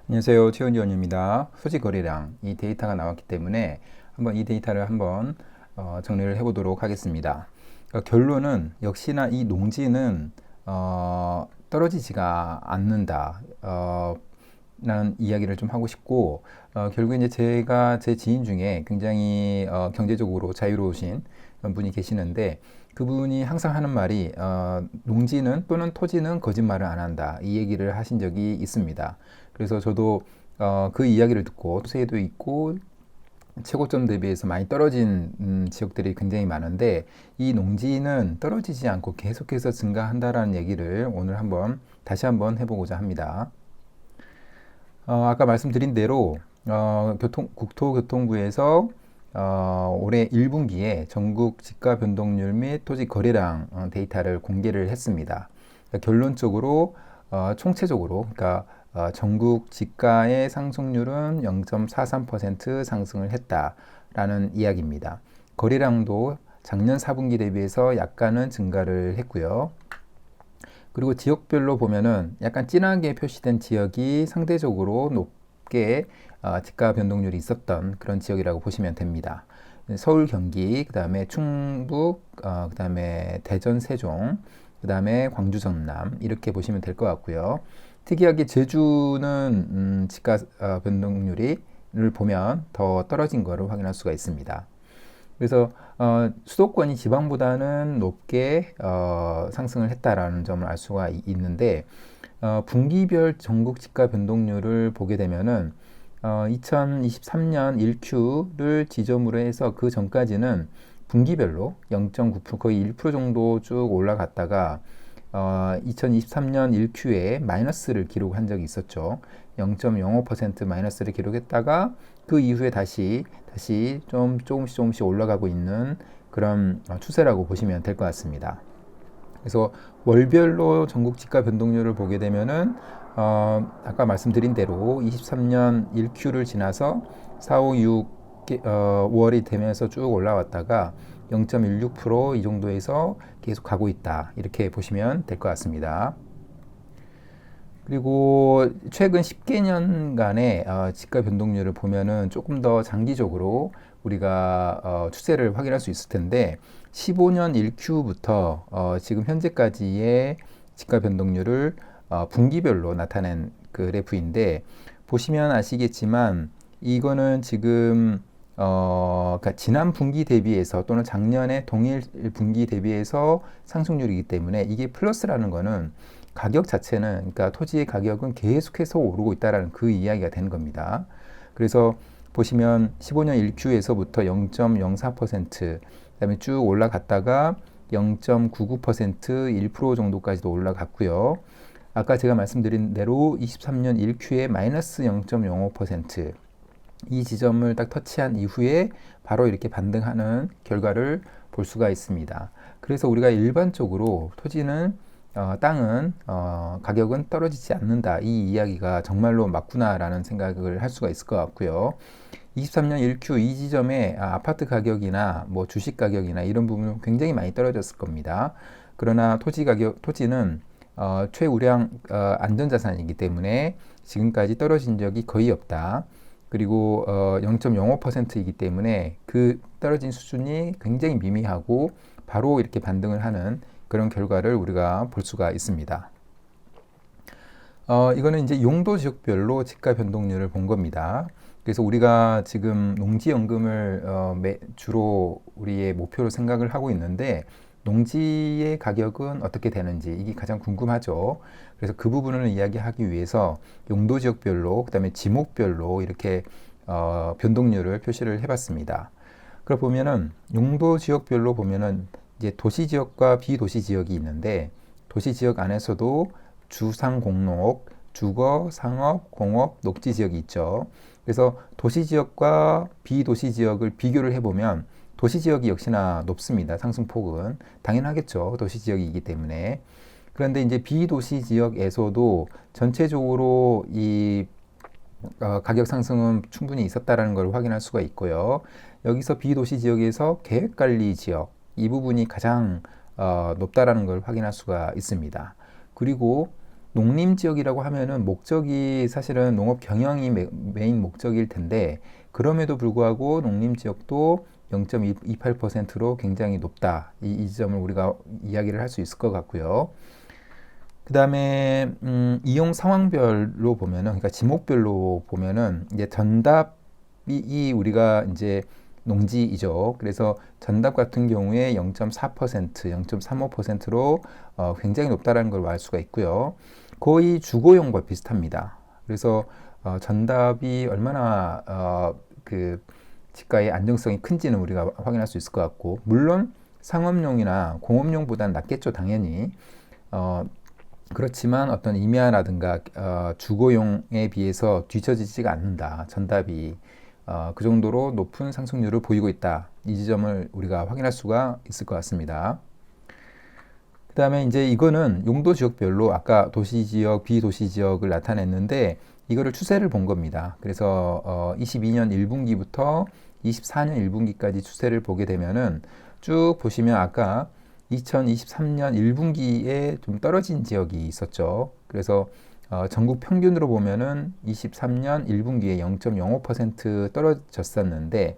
안녕하세요. 최은지원입니다. 소지 거래량 이 데이터가 나왔기 때문에 한번 이 데이터를 한번 정리를 해보도록 하겠습니다. 결론은 역시나 이 농지는 떨어지지가 않는다. 라는 이야기를 좀 하고 싶고, 결국에 이제 제가 제 지인 중에 굉장히 경제적으로 자유로우신 분이 계시는데, 그분이 항상 하는 말이 농지는 또는 토지는 거짓말을 안 한다, 이 얘기를 하신 적이 있습니다. 그래서 저도 그 이야기를 듣고 토세도 있고 최고점 대비해서 많이 떨어진 지역들이 굉장히 많은데, 이 농지는 떨어지지 않고 계속해서 증가한다라는 얘기를 오늘 한번 다시 한번 해보고자 합니다. 아까 말씀드린 대로 국토교통부에서 올해 1분기에 전국 집가 변동률 및 토지 거래량 데이터를 공개를 했습니다. 그러니까 결론적으로 총체적으로, 그러니까 전국 집가의 상승률은 0.43% 상승을 했다라는 이야기입니다. 거래량도 작년 4분기 대비해서 약간은 증가를 했고요. 그리고 지역별로 보면은 약간 진하게 표시된 지역이 상대적으로 높게 집가 변동률이 있었던 그런 지역이라고 보시면 됩니다. 서울, 경기, 그 다음에 충북, 그 다음에 대전, 세종, 그 다음에 광주, 전남 이렇게 보시면 될 것 같고요. 특이하게 제주는 집가 변동률을 보면 더 떨어진 것을 확인할 수가 있습니다. 그래서 수도권이 지방보다는 높게 상승을 했다라는 점을 알 수가 있는데, 분기별 전국 집가 변동률을 보게 되면은 2023년 1Q를 지점으로 해서 그 전까지는 분기별로 0.9% 거의 1% 정도 쭉 올라갔다가 2023년 1Q에 마이너스를 기록한 적이 있었죠. 0.05% 마이너스를 기록했다가 그 이후에 다시 조금씩 올라가고 있는 그런 추세라고 보시면 될 것 같습니다. 그래서 월별로 전국 집가 변동률을 보게 되면은 아까 말씀드린 대로 23년 1Q를 지나서 4, 5, 6 5월이 되면서 쭉 올라왔다가 0.16%이 정도에서 계속 가고 있다, 이렇게 보시면 될 것 같습니다. 그리고 최근 10개년간의 집가 변동률을 보면은 조금 더 장기적으로 우리가 추세를 확인할 수 있을 텐데, 15년 1Q부터 지금 현재까지의 집가 변동률을 분기별로 나타낸 그래프인데, 보시면 아시겠지만 이거는 지금 그러니까 지난 분기 대비해서 또는 작년의 동일 분기 대비해서 상승률이기 때문에, 이게 플러스라는 거는 가격 자체는, 그러니까 토지의 가격은 계속해서 오르고 있다라는 그 이야기가 되는 겁니다. 그래서 보시면 15년 1Q에서부터 0.04%, 그다음에 쭉 올라갔다가 0.99%, 1% 정도까지도 올라갔고요. 아까 제가 말씀드린 대로 23년 1Q에 마이너스 0.05%, 이 지점을 딱 터치한 이후에 바로 이렇게 반등하는 결과를 볼 수가 있습니다. 그래서 우리가 일반적으로 토지는 땅은 가격은 떨어지지 않는다, 이 이야기가 정말로 맞구나라는 생각을 할 수가 있을 것 같고요. 23년 1Q 이 지점에 아파트 가격이나 뭐 주식 가격이나 이런 부분은 굉장히 많이 떨어졌을 겁니다. 그러나 토지는 최우량 안전자산이기 때문에 지금까지 떨어진 적이 거의 없다. 그리고 0.05%이기 때문에 그 떨어진 수준이 굉장히 미미하고 바로 이렇게 반등을 하는 그런 결과를 우리가 볼 수가 있습니다. 이거는 이제 용도 지역별로 집가 변동률을 본 겁니다. 그래서 우리가 지금 농지연금을 주로 우리의 목표로 생각을 하고 있는데, 농지의 가격은 어떻게 되는지 이게 가장 궁금하죠. 그래서 그 부분을 이야기하기 위해서 용도 지역별로, 그다음에 지목별로 이렇게 변동률을 표시를 해봤습니다. 그걸 보면은 용도 지역별로 보면은 이제 도시 지역과 비도시 지역이 있는데, 도시 지역 안에서도 주상 공록, 주거, 상업, 공업, 녹지 지역이 있죠. 그래서 도시 지역과 비도시 지역을 비교를 해보면 도시 지역이 역시나 높습니다. 상승폭은 당연하겠죠. 도시 지역이기 때문에. 그런데 이제 비도시 지역에서도 전체적으로 이 가격 상승은 충분히 있었다라는 걸 확인할 수가 있고요. 여기서 비도시 지역에서 계획관리 지역, 이 부분이 가장 높다라는 걸 확인할 수가 있습니다. 그리고 농림지역이라고 하면은 목적이 사실은 농업 경영이 메인 목적일 텐데 그럼에도 불구하고 농림지역도 0.28%로 굉장히 높다. 이 지점을 우리가 이야기를 할 수 있을 것 같고요. 그 다음에 이용 상황별로 보면은, 그러니까 지목별로 보면은 이제 전답이 우리가 이제 농지이죠. 그래서 전답 같은 경우에 0.4%, 0.35%로 굉장히 높다라는 걸 알 수가 있고요. 거의 주거용과 비슷합니다. 그래서 전답이 얼마나 그 집가의 안정성이 큰지는 우리가 확인할 수 있을 것 같고, 물론 상업용이나 공업용보다는 낫겠죠, 당연히. 그렇지만 어떤 임야라든가 주거용에 비해서 뒤처지지가 않는다. 전답이 그 정도로 높은 상승률을 보이고 있다. 이 지점을 우리가 확인할 수가 있을 것 같습니다. 그 다음에 이제 이거는 용도 지역별로 아까 도시 지역, 비도시 지역을 나타냈는데 이거를 추세를 본 겁니다. 그래서 22년 1분기부터 24년 1분기까지 추세를 보게 되면은 쭉 보시면 아까 2023년 1분기에 좀 떨어진 지역이 있었죠. 그래서 전국 평균으로 보면은 23년 1분기에 0.05% 떨어졌었는데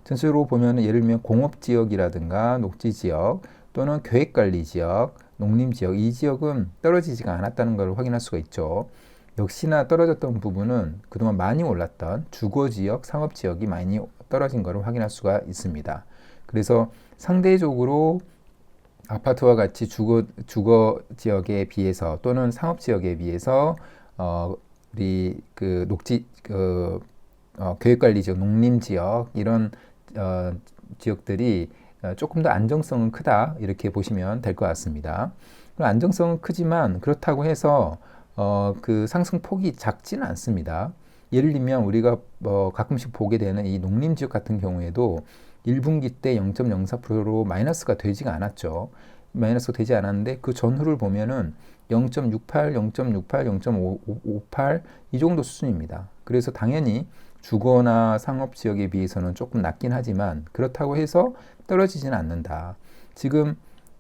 전체적으로 보면은 예를 들면 공업지역이라든가 녹지지역 또는 계획관리지역, 농림지역 이 지역은 떨어지지가 않았다는 걸 확인할 수가 있죠. 역시나 떨어졌던 부분은 그동안 많이 올랐던 주거지역, 상업지역이 많이 떨어진 것을 확인할 수가 있습니다. 그래서 상대적으로 아파트와 같이 주거 지역에 비해서 또는 상업 지역에 비해서 우리 그 녹지 계획관리 지역, 농림 지역 이런 지역들이 조금 더 안정성은 크다 이렇게 보시면 될 것 같습니다. 안정성은 크지만 그렇다고 해서 그 상승폭이 작지는 않습니다. 예를 들면 우리가 가끔씩 보게 되는 이 농림 지역 같은 경우에도 1분기 때 0.04%로 마이너스가 되지가 않았죠. 마이너스가 되지 않았는데 그 전후를 보면은 0.68, 0.68, 0.58 이 정도 수준입니다. 그래서 당연히 주거나 상업 지역에 비해서는 조금 낮긴 하지만 그렇다고 해서 떨어지지는 않는다. 지금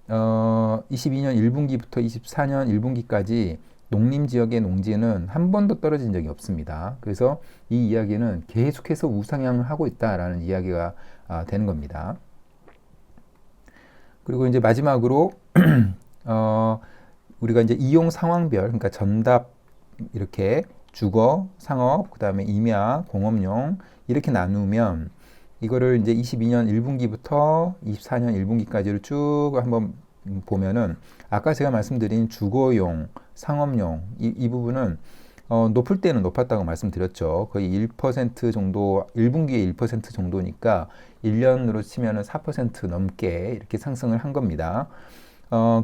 22년 1분기부터 24년 1분기까지 농림 지역의 농지는 한 번도 떨어진 적이 없습니다. 그래서 이 이야기는 계속해서 우상향을 하고 있다라는 이야기가 되는 겁니다. 그리고 이제 마지막으로 우리가 이제 이용 상황별, 그러니까 전답 이렇게 주거, 상업, 그 다음에 임야, 공업용 이렇게 나누면 이거를 이제 22년 1분기부터 24년 1분기까지를 쭉 한번 보면은 아까 제가 말씀드린 주거용, 상업용 이 부분은 높을 때는 높았다고 말씀드렸죠. 거의 1% 정도, 1분기에 1% 정도니까 1년으로 치면은 4% 넘게 이렇게 상승을 한 겁니다.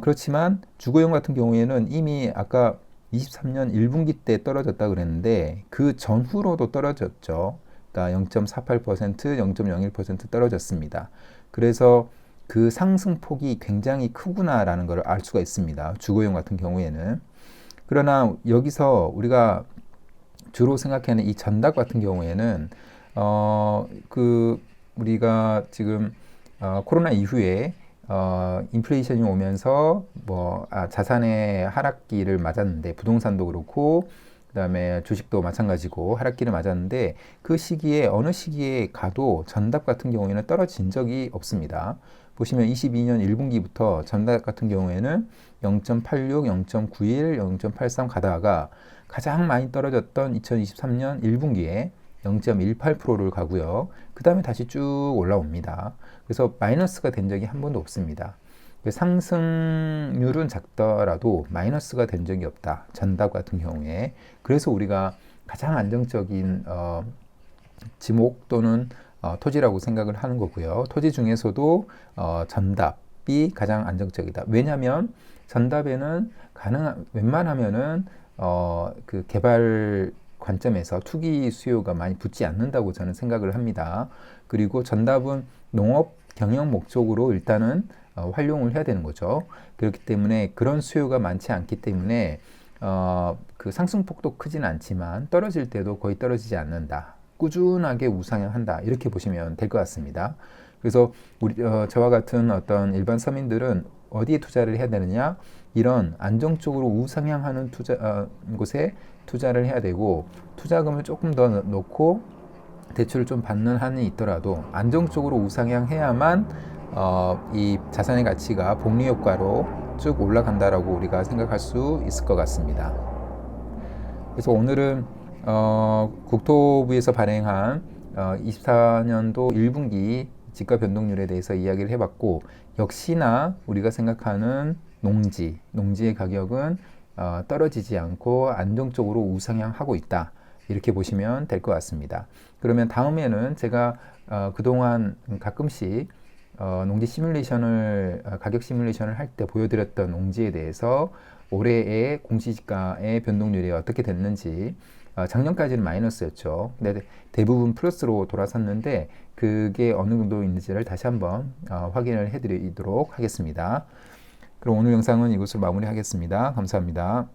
그렇지만 주거용 같은 경우에는 이미 아까 23년 1분기 때 떨어졌다 그랬는데 그 전후로도 떨어졌죠. 그러니까 0.48%, 0.01% 떨어졌습니다. 그래서 그 상승폭이 굉장히 크구나라는 걸 알 수가 있습니다. 주거용 같은 경우에는. 그러나 여기서 우리가 주로 생각하는 이 전답 같은 경우에는 우리가 지금 코로나 이후에 인플레이션이 오면서 자산의 하락기를 맞았는데 부동산도 그렇고 그다음에 주식도 마찬가지고 하락기를 맞았는데 그 시기에 어느 시기에 가도 전답 같은 경우에는 떨어진 적이 없습니다. 보시면 22년 1분기부터 전답 같은 경우에는 0.86, 0.91, 0.83 가다가 가장 많이 떨어졌던 2023년 1분기에 0.18%를 가고요. 그 다음에 다시 쭉 올라옵니다. 그래서 마이너스가 된 적이 한 번도 없습니다. 상승률은 작더라도 마이너스가 된 적이 없다. 전답 같은 경우에. 그래서 우리가 가장 안정적인 지목 또는 토지라고 생각을 하는 거고요. 토지 중에서도 전답이 가장 안정적이다. 왜냐하면 전답에는 웬만하면은 그 개발 관점에서 투기 수요가 많이 붙지 않는다고 저는 생각을 합니다. 그리고 전답은 농업 경영 목적으로 일단은 활용을 해야 되는 거죠. 그렇기 때문에 그런 수요가 많지 않기 때문에 그 상승폭도 크진 않지만 떨어질 때도 거의 떨어지지 않는다. 꾸준하게 우상향한다. 이렇게 보시면 될 것 같습니다. 그래서 저와 같은 어떤 일반 서민들은 어디에 투자를 해야 되느냐? 이런 안정적으로 우상향하는 곳에 투자를 해야 되고, 투자금을 조금 더 넣고 대출을 좀 받는 한이 있더라도 안정적으로 우상향해야만 이 자산의 가치가 복리 효과로 쭉 올라간다라고 우리가 생각할 수 있을 것 같습니다. 그래서 오늘은 국토부에서 발행한 24년도 1분기 지가 변동률에 대해서 이야기를 해봤고, 역시나 우리가 생각하는 농지의 가격은 떨어지지 않고 안정적으로 우상향하고 있다. 이렇게 보시면 될 것 같습니다. 그러면 다음에는 제가 그동안 가끔씩 농지 시뮬레이션을 가격 시뮬레이션을 할 때 보여드렸던 농지에 대해서 올해의 공시지가의 변동률이 어떻게 됐는지, 작년까지는 마이너스였죠. 근데 대부분 플러스로 돌아섰는데 그게 어느 정도 있는지를 다시 한번 확인을 해드리도록 하겠습니다. 그럼 오늘 영상은 이것으로 마무리하겠습니다. 감사합니다.